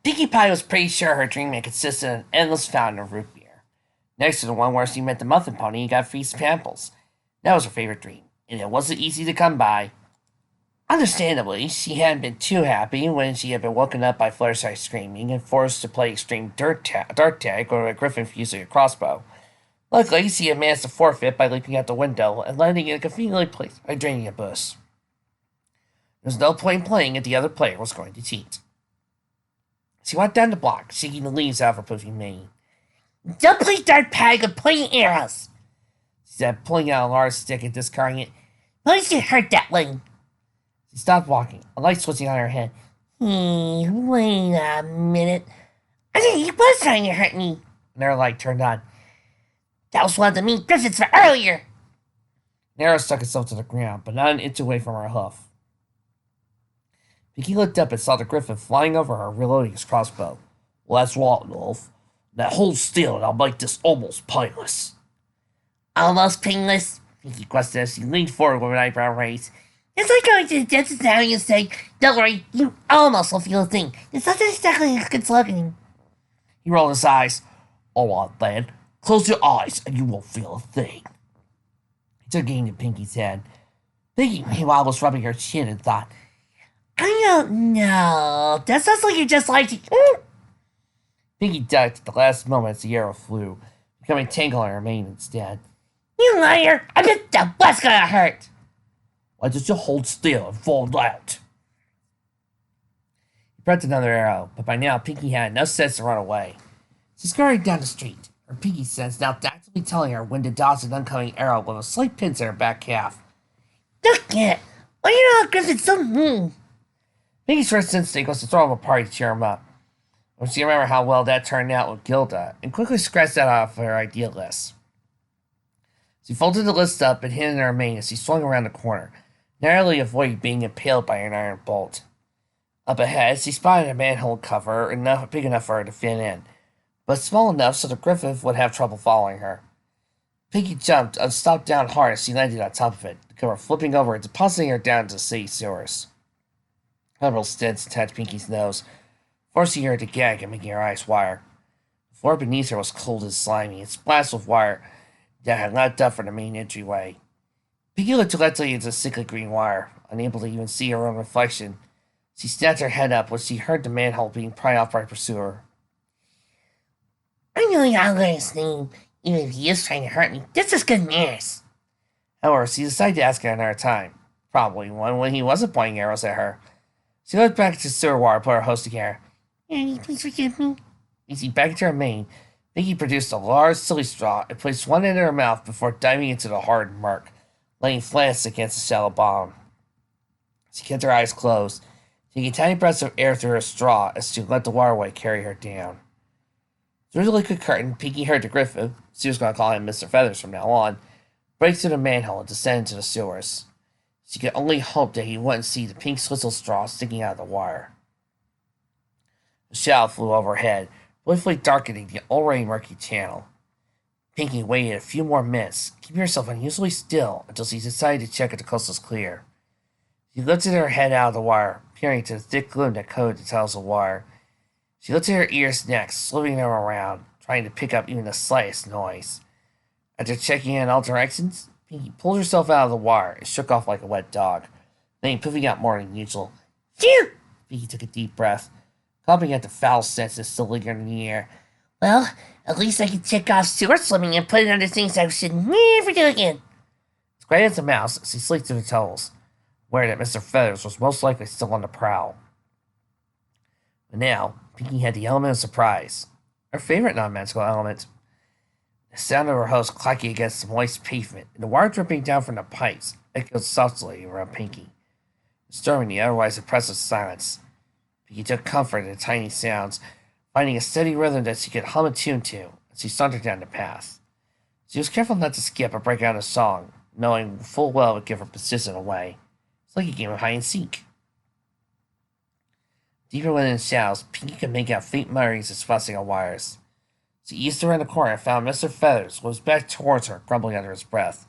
Pinkie Pie was pretty sure her dream had consisted of an endless fountain of root beer, next to the one where she met the Muffin Pony and got free samples. That was her favorite dream, and it wasn't easy to come by. Understandably, she hadn't been too happy when she had been woken up by Fluttershy screaming and forced to play extreme dart tag or a griffin using a crossbow. Luckily, she had managed to forfeit by leaping out the window and landing in a conveniently placed hydrangea bush. There was no point in playing if the other player was going to cheat. She went down the block, shaking the leaves out of her poofy mane. "Don't play dart tag with pointing arrows," she said, pulling out a large stick and discarding it. "Boys get hurt that way." She stopped walking, a light switching on her head. Wait a minute. I think he was trying to hurt me. And her light turned on. "That was one of the mean griffins from earlier." An arrow stuck itself to the ground, but not an inch away from her hoof. Pinkie looked up and saw the griffin flying over her, reloading his crossbow. "Well, that's right, Wolf. Now hold still and I'll make this almost painless." "Almost painless?" Pinkie questioned as she leaned forward with an eyebrow raised. "It's like going to the dentist now and saying, 'Don't worry, you almost won't feel a thing.' It's not exactly a good slogan." He rolled his eyes. "All right, then. Close your eyes and you won't feel a thing." He took aim at Pinkie's head. Pinkie, meanwhile, was rubbing her chin and thought, "I don't know. That sounds like you're just like to..." Pinkie ducked at the last moment as the arrow flew, becoming tangled on her mane instead. "You liar! I bet that was gonna hurt." "Why don't you hold still and fall out?" He brought another arrow, but by now Pinkie had no sense to run away. She scurried down the street, her Pinkie sense now actively telling her when to dodge an oncoming arrow with a slight pinch in her back calf. "Look it! Why are you all Griffins so mean?" Pinkie's first instinct was to throw him a party to cheer him up. When she remembered how well that turned out with Gilda, and quickly scratched that off her idea list. She folded the list up and hid in her mane as she swung around the corner, narrowly avoiding being impaled by an iron bolt. Up ahead, she spotted a manhole cover big enough for her to fit in, but small enough so the griffin would have trouble following her. Pinkie jumped and stopped down hard as she landed on top of it, the cover flipping over and depositing her down into the city sewers. Several stints attached Pinkie's nose, forcing her to gag and making her eyes wire. The floor beneath her was cold and slimy and splashed with wire that had lapped up from the main entryway. Pinkie looked directly into the sickly green wire, unable to even see her own reflection. She snatched her head up when she heard the manhole being pried off by a pursuer. "I'm really not going to sneeze, even if he is trying to hurt me. This is good manners." However, she decided to ask it another time, probably one when he wasn't pointing arrows at her. She looked back to the sewer wire and put her host together. "Annie, please forgive me." Easy back into her mane, Pinkie produced a large silly straw and placed one end in her mouth before diving into the hard murk, laying flat against the shallow bottom. She kept her eyes closed, taking tiny breaths of air through her straw as she let the waterway carry her down. Through the liquid curtain, Pinkie heard the griffin, she was going to call him Mr. Feathers from now on, break through the manhole and descend into the sewers. She could only hope that he wouldn't see the pink swizzle straw sticking out of the wire. A shadow flew overhead, briefly darkening the already murky channel. Pinkie waited a few more minutes, keeping herself unusually still until she decided to check if the coast was clear. She lifted her head out of the wire, peering into the thick gloom that coated the tails of wire. She lifted her ears next, slithering them around, trying to pick up even the slightest noise. After checking in all directions, Pinkie pulled herself out of the wire and shook off like a wet dog, then poofing out more than usual. "Phew!" Pinkie took a deep breath, coughing at the foul scent that still lingered in the air. "Well, at least I can check off sewer swimming and put it under things I should never do again." As quiet as a mouse, she slipped through the tunnels, aware that Mr. Feathers was most likely still on the prowl. But now, Pinkie had the element of surprise, her favorite non-magical element. The sound of her host clacking against the moist pavement and the wire dripping down from the pipes echoed softly around Pinkie, disturbing the otherwise oppressive silence. Pinkie took comfort in the tiny sounds, finding a steady rhythm that she could hum a tune to as she sauntered down the path. She was careful not to skip or break out a song, knowing full well it would give her position away. It's like a game of hide and seek. Deeper within the shadows, Pinkie could make out faint mutterings and fussing on wires. She eased around the corner and found Mr. Feathers was back towards her, grumbling under his breath.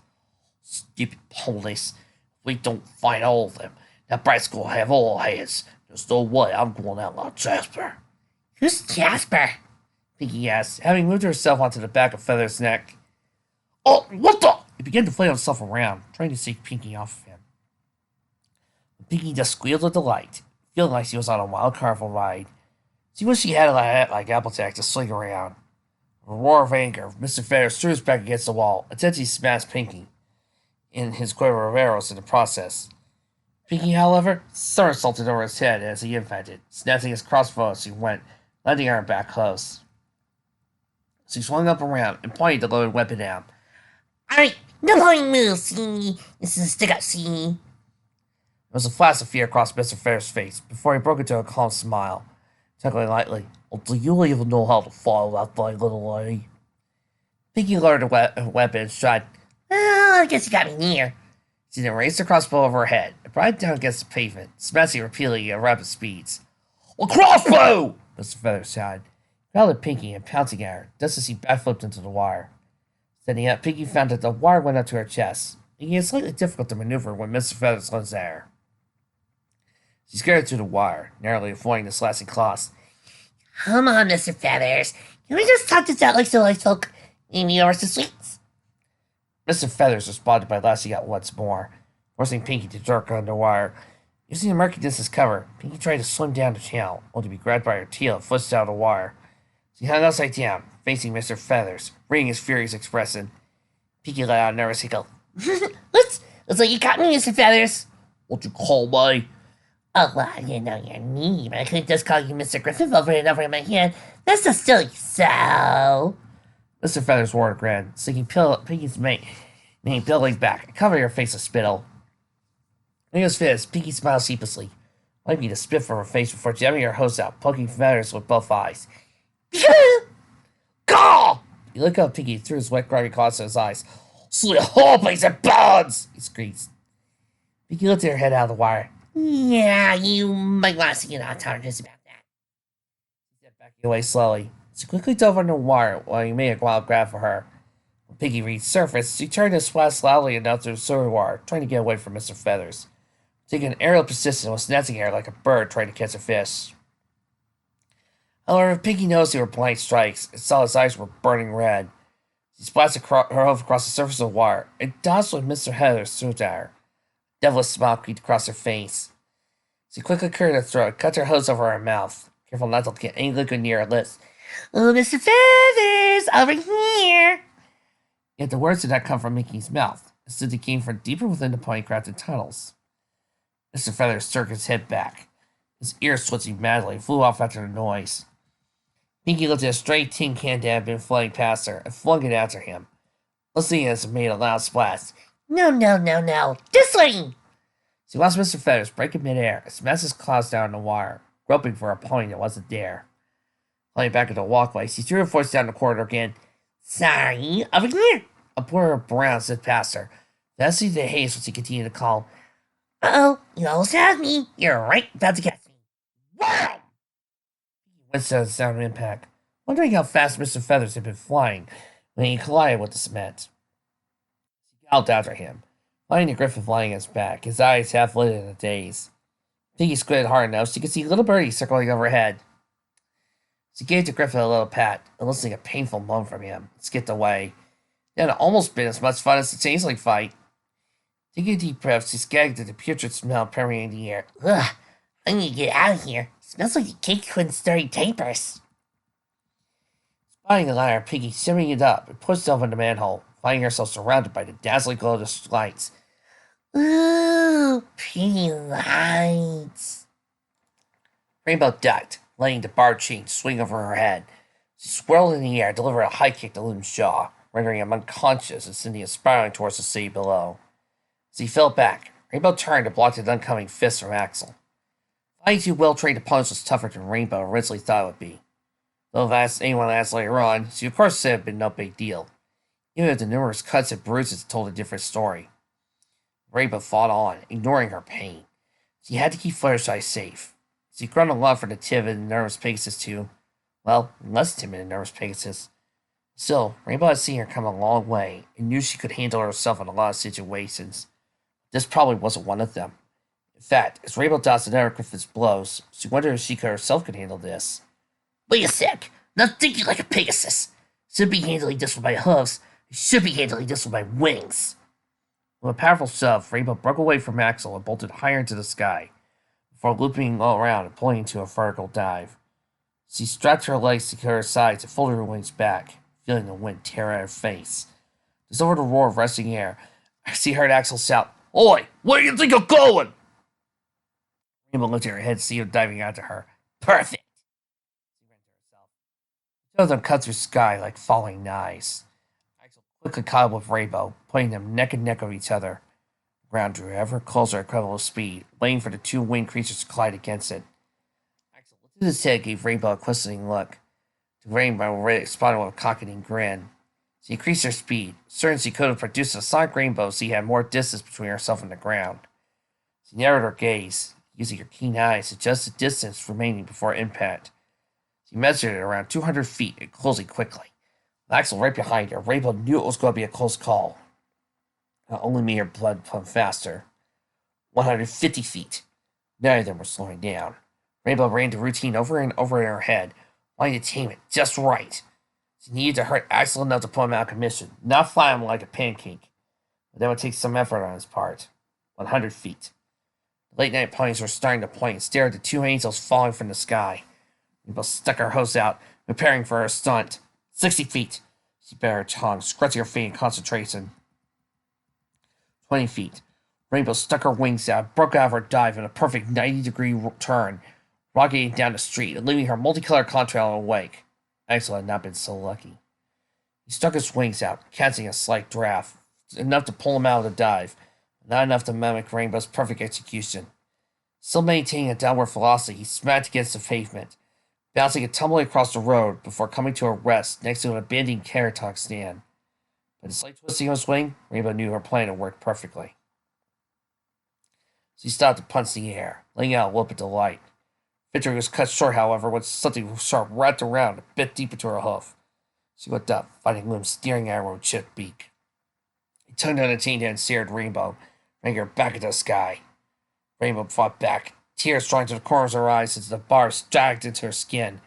"Stupid police. If we don't find all of them, that brat's gonna have all hands. There's no way I'm going out like Jasper." Who's Jasper? Pinky asked, having moved herself onto the back of Feather's neck. Oh, what the? He began to flail himself around, trying to shake Pinky off of him. But Pinky just squealed with delight, feeling like she was on a wild carnival ride. She wished she had a hat like Applejack to swing around. With a roar of anger, Mr. Feathers threw his back against the wall, attempting to smash Pinky in his quiver of arrows in the process. Pinky, however, somersaulted over his head as he impacted, snatching his crossbow as he went, landing her back close. She swung up around and pointed the loaded weapon out. Alright, no point move, see? This is a stick up, see? There was a flash of fear across Mr. Feather's face before he broke into a calm smile, chuckling lightly. Well, do you even know how to follow that thing, little lady? Pinky lowered the weapon and shot. Well, I guess you got me near. She then raised her crossbow over her head and brought it down against the pavement, smashing repeatedly at rapid speeds. A crossbow! Mr. Feather shouted, growled at Pinky and pouncing at her, just as he backflipped into the wire. Standing up, Pinky found that the wire went up to her chest, making it slightly difficult to maneuver when Mr. Feathers lunged at her. She scurried through the wire, narrowly avoiding the slashing claws. Come on, Mr. Feathers. Can we just talk this out like so I took Amy over to sweets? Mr. Feathers responded by lashing out once more, forcing Pinky to jerk on the wire. Using the murkiness as cover, Pinky tried to swim down the channel, only to be grabbed by her tail and flinched out of the wire. She hung upside down, facing Mr. Feathers, wringing his furious expression. Pinky let out a nervous hiccup. Looks like you got me, Mr. Feathers. What'd you call me? Oh, well, you know your name. I could just call you Mr. Griffith over and over in my head. That's so silly, so... Mr. Feathers wore a grin, sinking Pinky's mane building back and covering her face with spittle. In his fist, Pinky smiled sheepishly, wiping the spit from her face before jamming her hose out, poking Feathers with both eyes. Caw! He looked up at Pinky through his wet, grimy claws to his eyes. Slit a whole place of bones! He screamed. Pinky lifted her head out of the wire. Yeah, you might want to see an audiologist about that. He stepped backing away slowly. She quickly dove under the wire while he made a wild grab for her. When Pinky reached the surface, she turned and splashed loudly enough through the sewer wire, trying to get away from Mr. Feathers. Taking an aerial position was snatching at her like a bird trying to catch a fish. However, Pinky noticed they were blank strikes and saw his eyes were burning red. She splashed her hoof across the surface of the wire and dodged when Mr. Feathers threw at her. A devilish smile creeped across her face. She quickly cleared her throat and cut her hose over her mouth, careful not to get any liquid near her lips. Oh, Mr. Feathers, over here! Yet the words did not come from Mickey's mouth. Instead, they came from deeper within the pony-crafted tunnels. Mr. Feathers jerked his head back. His ears twitching madly, flew off after the noise. Pinky looked at a stray tin can that had been floating past her and flung it after him. Listening as it made a loud splash. No, no, no, no. This way! She watched Mr. Feathers break in midair and smash his claws down the wire, groping for a pony that wasn't there. Flying back into the walkway, she threw her voice down the corridor again. Sorry, over here! A blur of brown slid past her. Fancy the haze as she continued to call. Uh-oh, you almost had me. You're right about to catch me. Wow! He winced at the sound of impact, wondering how fast Mr. Feathers had been flying when he collided with the cement. She galloped after him, finding the Griffith lying on his back, his eyes half lit in a daze. Pinky squinted hard enough so she could see little birdie circling overhead. She gave the Griffith a little pat, eliciting a painful moan from him, and skipped away. It had almost been as much fun as the changeling fight. Taking a deep breath, she gagged at the putrid smell permeating the air. Ugh, I need to get out of here. It smells like the cake Quinn stirring tapers. Spotting the ladder, Pinky shimmering it up and pushed herself in the manhole, finding herself surrounded by the dazzling glow of the lights. Ooh, pretty lights. Rainbow ducked, letting the barred chain swing over her head. She swirled in the air, delivered a high kick to Loon's jaw, rendering him unconscious and sending him spiraling towards the sea below. As he fell back, Rainbow turned and blocked an oncoming fist from Axel. Fighting two well-trained opponents was tougher than Rainbow originally thought it would be. Though if anyone asked later on, she of course said it had been no big deal. Even if the numerous cuts and bruises told a different story. Rainbow fought on, ignoring her pain. She had to keep Fluttershy safe. She grunted a lot for the timid and nervous Pegasus too. Well, less timid and nervous Pegasus. Still, Rainbow had seen her come a long way, and knew she could handle herself in a lot of situations. This probably wasn't one of them. In fact, as Rainbow dodged another Griffith's blows, she wondered if she herself could handle this. Wait a sec. Not thinking like a Pegasus. Should be handling this with my hooves. Should be handling this with my wings. With a powerful shove, Rainbow broke away from Axel and bolted higher into the sky, before looping all around and pulling into a vertical dive. She strapped her legs to her sides and folded her wings back, feeling the wind tear at her face. Just over the roar of rushing air, she heard Axel shout, "Oi, where do you think you're going?" Rainbow looked at her head, see him diving after her. Perfect! She ran to herself. Two of them cut through sky like falling knives. Axel quickly caught up with Rainbow, putting them neck and neck of each other. The ground drew ever closer at incredible speed, waiting for the two winged creatures to collide against it. Axel lifted his head, gave Rainbow a questioning look. The Rainbow responded with a cocketing grin. She increased her speed, certain she could have produced a sonic rainbow so she had more distance between herself and the ground. She narrowed her gaze, using her keen eyes to judge the distance remaining before impact. She measured it around 200 feet and closing quickly. With Axel right behind her, Rainbow knew it was going to be a close call. It only made her blood pump faster. 150 feet. None of them were slowing down. Rainbow ran the routine over and over in her head, wanting to tame it just right. She needed to hurt Axel enough to put him out of commission, not fly him like a pancake. But that would take some effort on his part. 100 feet. The late night ponies were starting to point and stare at the two angels falling from the sky. Rainbow stuck her hose out, preparing for her stunt. 60 feet. She bit her tongue, scratching her feet in concentration. 20 feet. Rainbow stuck her wings out, broke out of her dive in a perfect 90-degree turn, rocketing down the street and leaving her multicolored contrail in her wake. Axel had not been so lucky. He stuck his wings out, catching a slight draft, enough to pull him out of the dive, but not enough to mimic Rainbow's perfect execution. Still maintaining a downward velocity, he smacked against the pavement, bouncing and tumbling across the road before coming to a rest next to an abandoned carrot talk stand. By the slight twisting of his wing, Rainbow knew her plan had worked perfectly. She stopped to punch the air, letting out a whoop of delight. Victory was cut short, however, when something sharp wrapped around a bit deep into her hoof. She looked up, finding limbs staring at her with chipped beak. He tugged on the chain and stared at Rainbow, bringing her back into the sky. Rainbow fought back, tears drawing to the corners of her eyes as the bars dragged into her skin.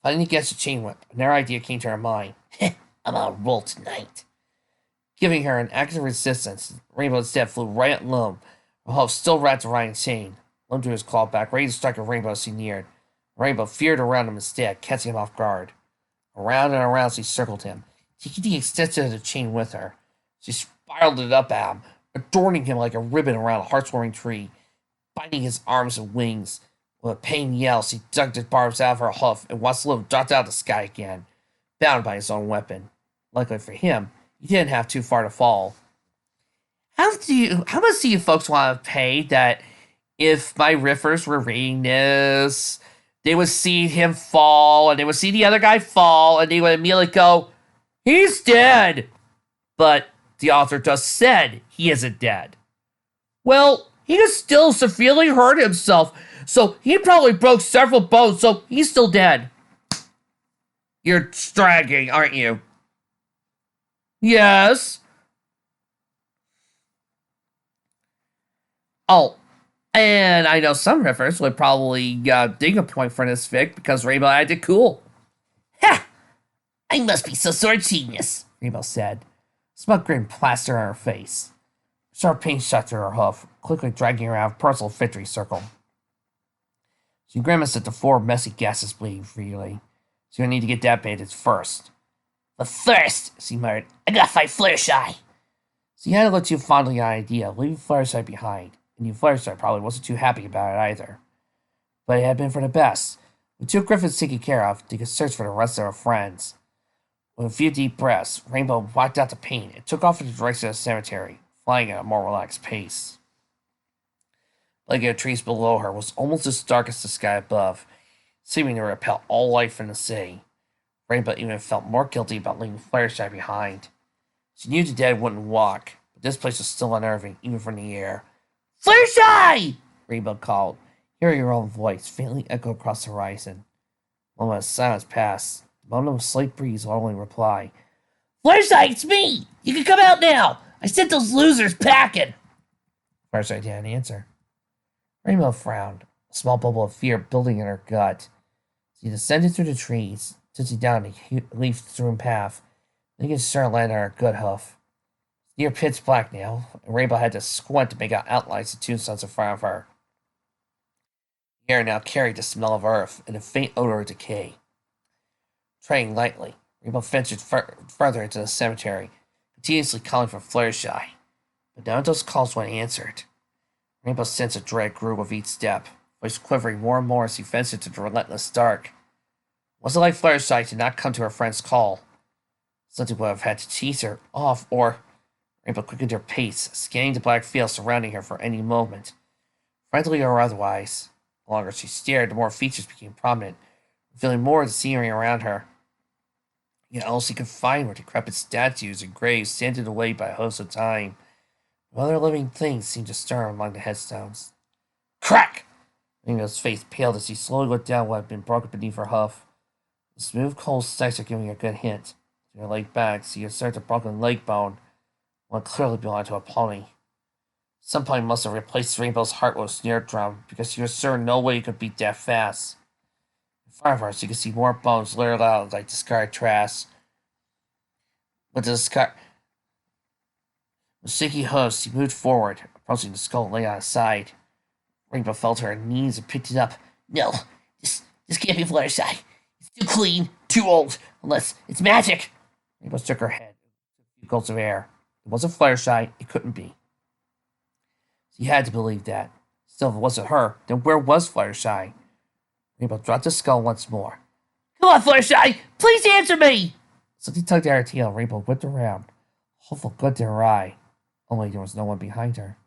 Fighting against the chain whip, another idea came to her mind. I'm on a roll tonight. Giving her an active resistance, Rainbow instead flew right at Loam, her hoof still wrapped around the chain. Loam drew his claw back, ready to strike at Rainbow as she neared. Rainbow feared around him instead, catching him off guard. Around and around she circled him, taking the extension of the chain with her. She spiraled it up at him, adorning him like a ribbon around a heart-warming tree, binding his arms and wings. With a pained yell, she dug the barbs out of her hoof and watched Loam dart out of the sky again, bound by his own weapon. Luckily for him, he didn't have too far to fall. How much do you folks want to pay that if my riffers were reading this, they would see him fall, and they would see the other guy fall, and they would immediately go, he's dead! But the author just said he isn't dead. Well, he is still severely hurt himself, so he probably broke several bones, so he's still dead. You're dragging, aren't you? Yes. Oh, and I know some riffers would probably dig a point for this fic because Rainbow acted cool. Ha! I must be some sort of genius, Rainbow said. Smug grin plastered on her face. Sharp pain shot through her hoof, quickly dragging her out of personal victory circle. She grimaced at the four messy gases bleeding freely. She would need to get that bandaged first. But first, she muttered, I gotta fight Fluttershy. She hadn't looked too fondly on the idea of leaving Fluttershy behind. And Fluttershy probably wasn't too happy about it either. But it had been for the best. With two Griffins taken care of, they could search for the rest of her friends. With a few deep breaths, Rainbow wiped out the pain and took off in the direction of the cemetery, flying at a more relaxed pace. The blanket of trees below her was almost as dark as the sky above, seeming to repel all life from the city. Rainbow even felt more guilty about leaving Fluttershy behind. She knew the dead wouldn't walk, but this place was still unnerving, even from the air. Fluttershy! Rainbow called, hearing her own voice faintly echo across the horizon. A moment of silence passed. The moment of a slight breeze will only reply. Fluttershy, it's me! You can come out now! I sent those losers packing! Fluttershy didn't answer. Rainbow frowned, a small bubble of fear building in her gut. She descended through the trees, touching down a leaf-strewn path, making sure it landed on her good hoof. Near pitch black now, and Rainbow had to squint to make out outlines of tombstones in front of her. The air now carried the smell of earth and a faint odor of decay. Treading lightly, Rainbow ventured further into the cemetery, continuously calling for Fluttershy, but none of those calls went answered. Rainbow's sense of dread grew with each step, voice quivering more and more as he ventured into the relentless dark. Was it like Fluttershy to not come to her friend's call? Something would have had to tease her off, or Rainbow quickened her pace, scanning the black field surrounding her for any moment, friendly or otherwise. The longer she stared, the more features became prominent, revealing more of the scenery around her. Yet all she could find were decrepit statues and graves sanded away by a host of time. No other living things seemed to stir among the headstones. Crack! Rainbow's face paled as she slowly looked down what had been broken beneath her hoof. The smooth cold sticks were giving her a good hint. To her leg back, she observed a broken leg bone, one clearly belonged to a pony. Some pony must have replaced Rainbow's heart with a snare drum, because she was certain no way it could beat that fast. In front of her, she could see more bones littered out like discarded trash. With shaky hooves, she moved forward, approaching the skull and lay on its side. Rainbow fell to her knees and picked it up. No, this can't be Fluttershy. It's too clean, too old, unless it's magic. Rainbow shook her head, took a few gulps of air. It wasn't Fluttershy, it couldn't be. She had to believe that. Still, if it wasn't her, then where was Fluttershy? Rainbow dropped the skull once more. Come on, Fluttershy! Please answer me! Something tugged at her tail, and Rainbow whipped around, hopeful good to her eye. Only there was no one behind her.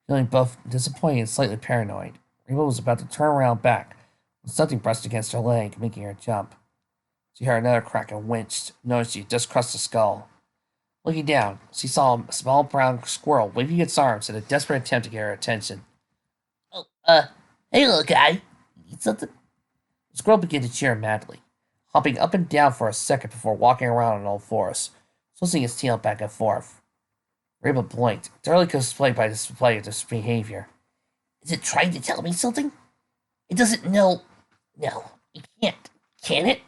Feeling both disappointed and slightly paranoid, Rainbow was about to turn around back when something brushed against her leg, making her jump. She heard another crack and winced, noticed she had just crushed the skull. Looking down, she saw a small brown squirrel waving its arms in a desperate attempt to get her attention. Oh, hey little guy, need something? The squirrel began to cheer madly, hopping up and down for a second before walking around on all fours, twisting its tail back and forth. Rainbow blinked, thoroughly displayed by the display of this behavior. Is it trying to tell me something? It doesn't know. No, it can't. Can it?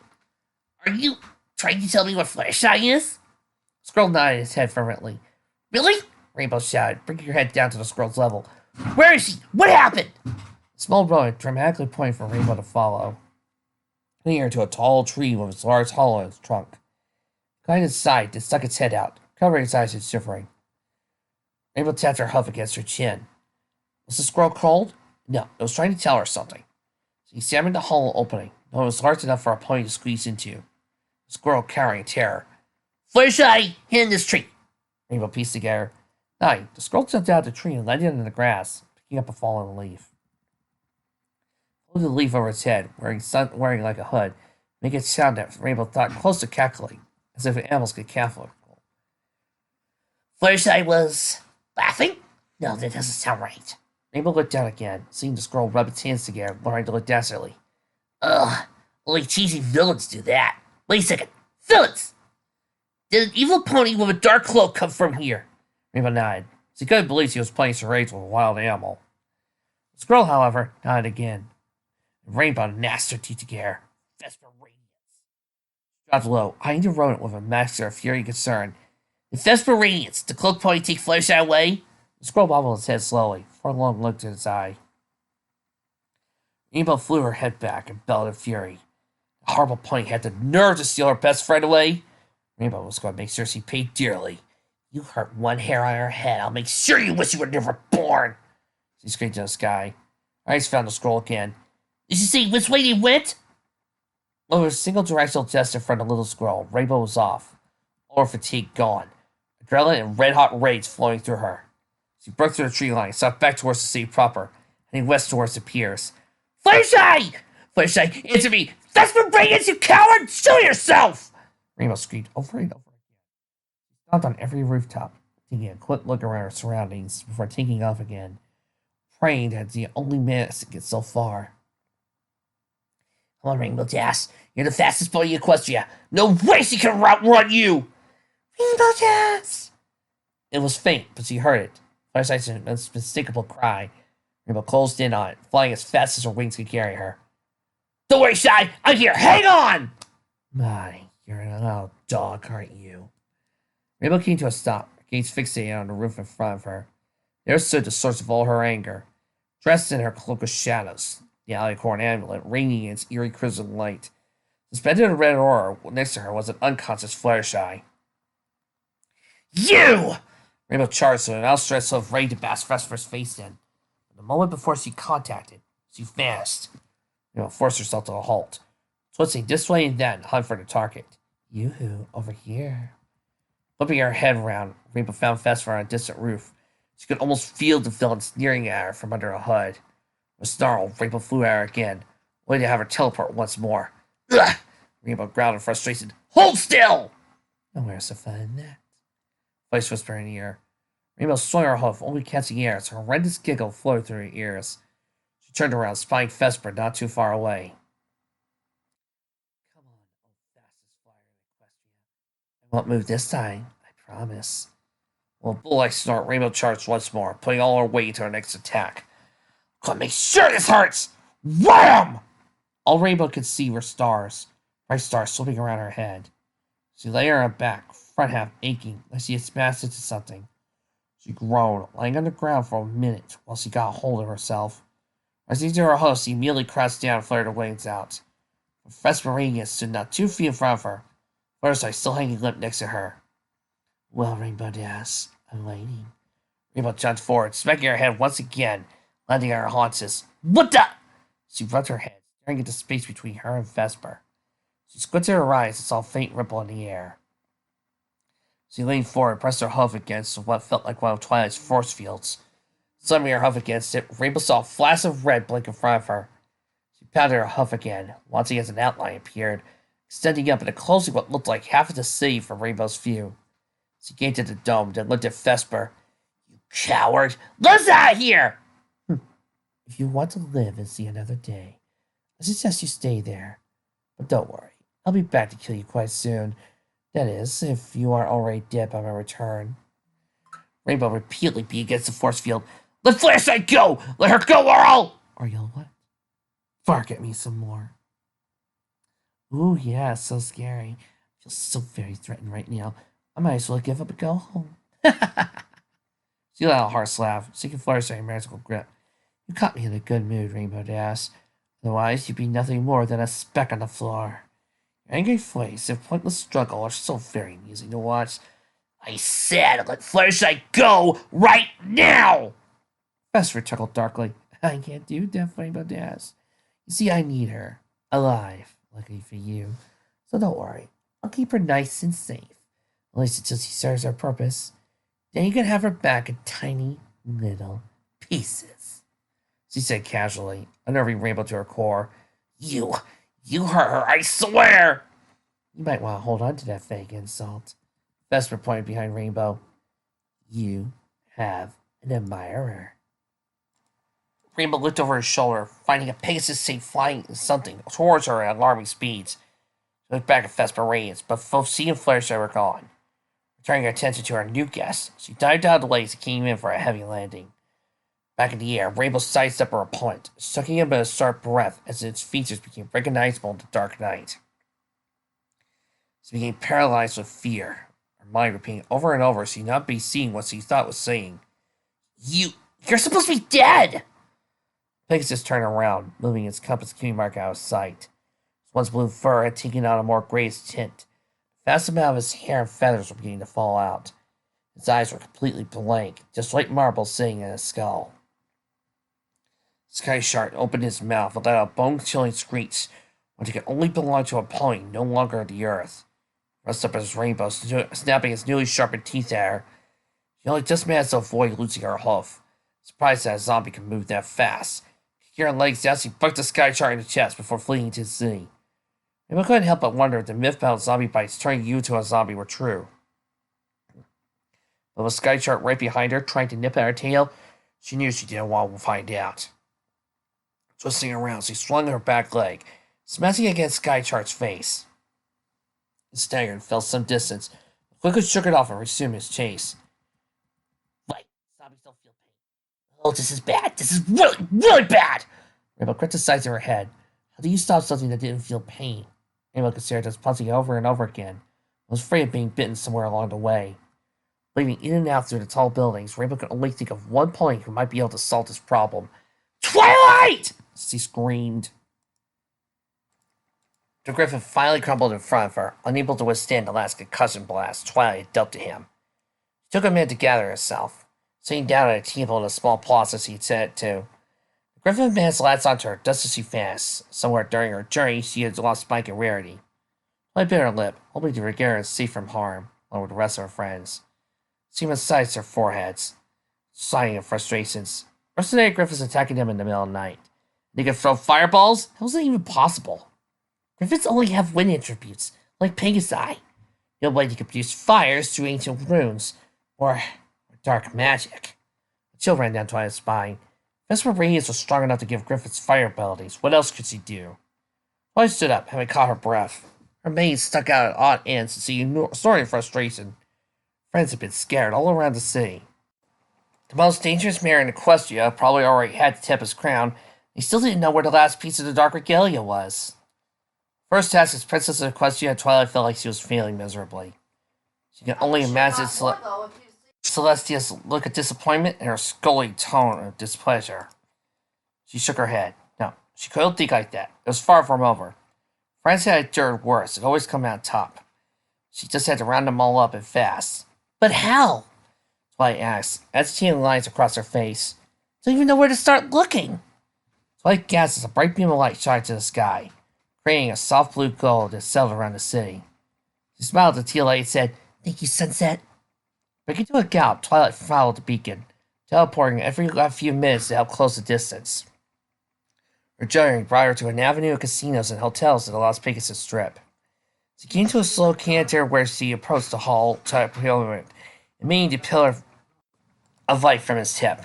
Are you trying to tell me what Fluttershy is? The squirrel nodded his head fervently. Really? Rainbow shouted, bringing her head down to the squirrel's level. Where is she? What happened? The small rodent dramatically pointed for Rainbow to follow, leading her to a tall tree with its large hollow in its trunk. Guiding its side, it stuck its head out, covering its eyes and shivering. Rainbow tapped her hoof against her chin. Was the squirrel cold? No, it was trying to tell her something. She examined the hollow opening, though it was large enough for a pony to squeeze into. The squirrel cowering in terror. Fluttershy, hidden in this tree. Rainbow pieced together. Nodding, the squirrel jumped out of the tree and landed in the grass, picking up a fallen leaf. Holding the leaf over its head, wearing like a hood, making a sound that Rainbow thought close to cackling, as if animals could cackle. Fluttershy was laughing? No, that doesn't sound right. Rainbow looked down again, seeing the squirrel rub its hands together, learning to look desperately. Ugh, only cheesy villains do that. Wait a second. Villains! Did an evil pony with a dark cloak come from here? Rainbow nodded. She couldn't believe she was playing charades with a wild animal. The squirrel, however, nodded again. Rainbow gnashed her teeth together. Vesper Radiance. She dropped low, eyeing the rodent with a mixture of fury and concern. The Vesper Radiance, the cloak pony take Fluttershy away? The squirrel bobbled its head slowly, for a long look in its eye. Rainbow flew her head back and bellowed in fury. The horrible pony had the nerve to steal her best friend away. Rainbow was going to make sure she paid dearly. You hurt one hair on her head, I'll make sure you wish you were never born. She screamed to the sky. Her eyes found the scroll again. Did you see which way they went? Over a single directional gesture from the little squirrel, Rainbow was off. All her fatigue gone. Adrenaline and red-hot rage flowing through her. She broke through the tree line, sought back towards the city proper, heading west towards the piers. Fluttershy! Fluttershy, answer me! Vesper Radiance, you coward! Show yourself! Rainbow screamed over and over again. She stopped on every rooftop, taking a quick look around her surroundings before taking off again, praying that the only managed to get so far. Come on, Rainbow Dash. You're the fastest pony in Equestria. No way she can outrun you! Rainbow Dash! It was faint, but she heard it. Fluttershy's unmistakable cry. Rainbow closed in on it, flying as fast as her wings could carry her. Don't worry, Shy. I'm here. Hang on! My, you're an old dog, aren't you? Rainbow came to a stop, her gaze fixated on the roof in front of her. There stood the source of all her anger. Dressed in her cloak of shadows, the alicorn amulet ringing in its eerie crimson light. Suspended in a red aurora next to her was an unconscious Fluttershy. You! Rainbow charged her and outstretched herself ready to bash Vesper's face in. But the moment before she contacted, she vanished. Rainbow forced herself to a halt, twisting this way and that to hunt for the target. Yoo-hoo, over here. Flipping her head around, Rainbow found Vesper on a distant roof. She could almost feel the villain sneering at her from under a hood. With a snarl, Rainbow flew at her again, waiting to have her teleport once more. Ugh! Rainbow growled in frustration. Hold still! And where's so fun in that? Voice whispered in her ear. Rainbow swung her hoof, only catching air as a horrendous giggle flowed through her ears. She turned around, spying Vesper not too far away. Come on, old fastest flyer in Equestria. I won't move this time, I promise. Well, bull-like snort, Rainbow charged once more, putting all her weight into her next attack. Gotta make sure this hurts! Wham! All Rainbow could see were stars, bright stars slipping around her head. She lay on her back, front half aching, like she had smashed into something. She groaned, lying on the ground for a minute while she got a hold of herself. Rising to her host, she immediately crouched down and flared her wings out. Professor Radiance stood not 2 feet in front of her, Fluttershy still hanging limp next to her. Well, Rainbow Dash, I'm waiting. Rainbow jumped forward, smacking her head once again, landing on her haunches. What the? She rubbed her head, staring into space between her and Vesper. She squinted her eyes and saw a faint ripple in the air. She leaned forward and pressed her hoof against what felt like one of Twilight's force fields. Slamming her hoof against it, Rainbow saw a flash of red blink in front of her. She pounded her hoof again, watching as an outline appeared, extending up and closing what looked like half of the city from Rainbow's view. She gained at the dome, then looked at Vesper. You coward! Let's out of here! If you want to live and see another day, I suggest you stay there. But don't worry, I'll be back to kill you quite soon. That is, if you aren't already dead by my return. Rainbow repeatedly beat against the force field. Let Fluttershy go! Let her go, or you'll what? Bark at me some more. Ooh, yeah, so scary. I feel so very threatened right now. I might as well give up and go home. She let out a harsh laugh, seeking Fluttershy a magical grip. You caught me in a good mood, Rainbow Dash. Otherwise, you'd be nothing more than a speck on the floor. Your angry face and pointless struggle are so very amusing to watch. I said let Fluttershy go right now! Vesper chuckled darkly. I can't do that, Rainbow Dash. You see, I need her. Alive, luckily for you. So don't worry. I'll keep her nice and safe. At least until she serves her purpose. Then you can have her back in tiny little pieces. She said casually, unnerving Rainbow to her core. You hurt her, I swear! You might want to hold on to that fake insult. Vesper pointed behind Rainbow. You have an admirer. Rainbow looked over his shoulder, finding a Pegasus safe flying something towards her at alarming speeds. She looked back at Vesper Radiance, but both she and Fluttershy were gone. Turning her attention to her new guest, she dived out of the legs and came in for a heavy landing. Back in the air, Rainbow sidestepped her opponent, sucking in a sharp breath as its features became recognizable in the dark night. She became paralyzed with fear, her mind repeating over and over she not be seeing what she thought was saying. You're supposed to be dead! Pegasus turned around, moving its compass key mark out of sight. His once blue fur had taken on a more grayish tint. The vast amount of his hair and feathers were beginning to fall out. His eyes were completely blank, just white marble sitting in his skull. Sky Shark opened his mouth and let out a bone-chilling screech, which could only belong to a pony no longer of the earth. Rest up his rainbow, snapping his newly sharpened teeth at her. She only just managed to avoid losing her hoof, surprised that a zombie could move that fast. Kicking her legs down, she bucked the Sky Shark in the chest before fleeing into the city. Rainbow couldn't help but wonder if the myth about zombie bites turning you into a zombie were true. But with Sky Shark right behind her, trying to nip at her tail, she knew she didn't want to find out. Twisting around, she swung her back leg, smashing against Sky Shark's face. He staggered and fell some distance, but quickly shook it off and resumed his chase. Wait, zombies don't feel pain. Oh, this is bad. This is really, really bad! Rainbow gripped the sides of her head, How do you stop something that didn't feel pain? Rainbow considered this puzzling over and over again. I was afraid of being bitten somewhere along the way. Leaving in and out through the tall buildings, Rainbow could only think of one pony who might be able to solve this problem. Twilight! She screamed. The griffin finally crumbled in front of her, unable to withstand the last concussion blast Twilight had dealt to him. She took a minute to gather herself. Sitting down at a table in a small plaza she'd said it to. The griffin man's latched onto her just as she passed. Somewhere during her journey, she had lost Spike and Rarity. Twilight bit her lip, hoping to regain her safe from harm, along with the rest of her friends. She massaged their foreheads, sighing in frustrations. The rest of the day, Griffin's attacking them in the middle of the night. They could throw fireballs? How was that even possible? Griffins only have wind attributes, like Pegasi. Nobody could produce fires through ancient runes, or dark magic. A chill ran down Twilight's spine. Vesper radiance was strong enough to give Griffiths fire abilities. What else could she do? Twilight stood up, having caught her breath. Her mane stuck out at odd ends as she snorted in frustration. Friends had been scattered all around the city. The most dangerous mayor in Equestria probably already had to tip his crown. He still didn't know where the last piece of the Dark Regalia was. First task as Princess of Equestria, Twilight felt like she was failing miserably. She could only imagine Celestia's look of disappointment and her scully tone of displeasure. She shook her head. No, she couldn't think like that. It was far from over. Friends had endured worse and always come out top. She just had to round them all up and fast. But how? Twilight asked, as she had lines across her face. Don't even know where to start looking. Twilight gasped as a bright beam of light shot into the sky, creating a soft blue glow that settled around the city. She smiled at the teal light and said, Thank you, sunset. Breaking to a gallop, Twilight followed the beacon, teleporting every few minutes to help close the distance. Her journey brought her to an avenue of casinos and hotels in the Las Pegasus Strip. She came to a slow canter where she approached the hall-type pillar, emitting the pillar of light from its tip,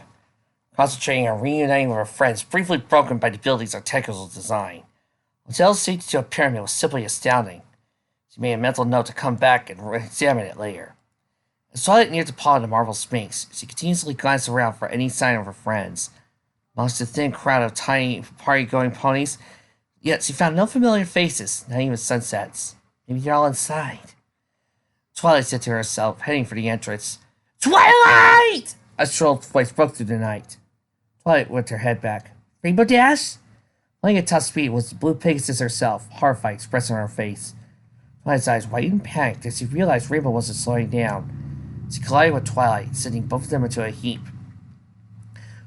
concentrating on reuniting with her friends briefly broken by the building's architectural design. Hotel's shaped to a pyramid was simply astounding. She made a mental note to come back and examine it later. As Twilight neared the paw of the marble sphinx, she continuously glanced around for any sign of her friends. Amongst the thin crowd of tiny party-going ponies, yet she found no familiar faces, not even Sunset's. Maybe they're all inside. Twilight said to herself, heading for the entrance. Twilight! A shrill voice broke through the night. Twilight whipped her head back. Rainbow Dash? Flying at top speed was the blue Pegasus herself, horrified expressing on her face. Twilight's eyes widened and panicked as she realized Rainbow wasn't slowing down. She collided with Twilight, sending both of them into a heap.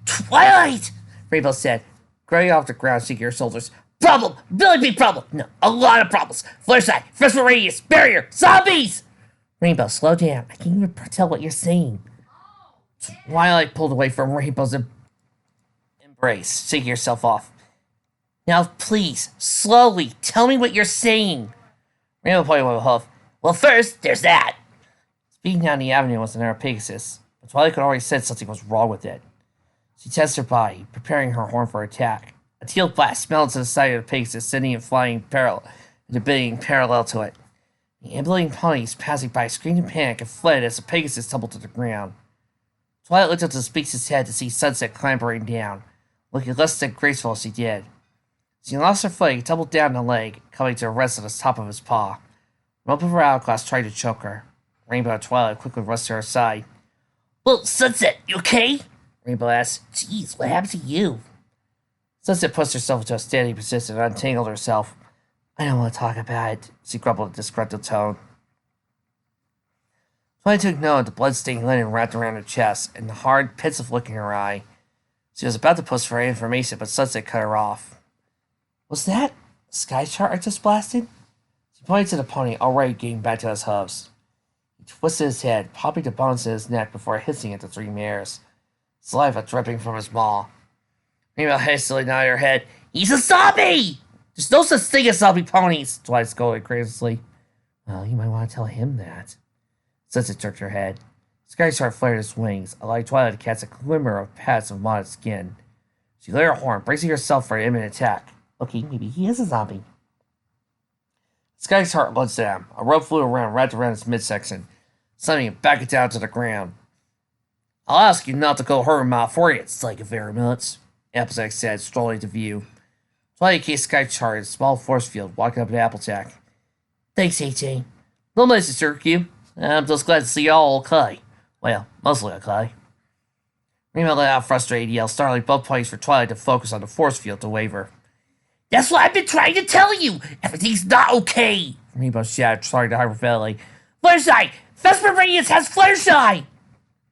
Twilight! Rainbow said, growing off the ground, shaking her shoulders. Problem! Really big problem! No, a lot of problems! Flare side, Vesper radius, barrier, zombies! Rainbow, slow down. I can't even tell what you're saying. Twilight pulled away from Rainbow's embrace, shaking herself off. Now, please, slowly, tell me what you're saying. Rainbow pointed with a hoof. Well, first, there's that. Speeding down the avenue was another Pegasus, but Twilight could already sense something was wrong with it. She tested her body, preparing her horn for attack. A teal blast smelled to the side of the Pegasus, sending it flying parallel to it. The ambulating ponies passing by screamed in panic and fled as the Pegasus tumbled to the ground. Twilight looked up to the Sphinx's head to see Sunset clambering down, looking less than graceful as she did. She lost her footing and tumbled down the leg, coming to a rest on the top of his paw. The rope of her hourglass tried to choke her. Rainbow and Twilight quickly rushed to her side. Well, Sunset, you okay? Rainbow asked. Jeez, what happened to you? Sunset pushed herself into a standing position and untangled herself. I don't want to talk about it, she grumbled in a disgruntled tone. Twilight took note of the blood-stained linen wrapped around her chest and the hard, pensive look in her eye. She was about to push for information, but Sunset cut her off. Was that a sky chart I just blasted? She pointed to the pony, already getting back to his hooves. He twisted his head, popping the bones in his neck before hissing at the three mares, saliva dripping from his maw. Rainbow hastily nodded her head. He's a zombie! There's no such thing as zombie ponies! Twilight scolded crazily. Well, you might want to tell him that. Sunset jerked her head. Sky Chart flared its wings, allowing Twilight to catch a glimmer of pads of modded skin. She laid her horn, bracing herself for an imminent attack. Okay, maybe he is a zombie. Sky's heart lunged at him. A rope flew around, wrapped around his midsection, sending him back down to the ground. I'll ask you not to go hurt him out for you, Psych of Minutes, Applejack said, strolling to view. Twilight case sky chart, a small force field, walking up to Applejack. Thanks, AJ. No nice to jerk you. I'm just glad to see you all okay. Well, mostly okay. Remo let out a frustrated yell, startling both parties for Twilight to focus on the force field to waver. That's what I've been trying to tell you! Everything's not okay! Remo shouted, starting to hyperventilate. Fluttershy! Vesper Radiance has Fluttershy!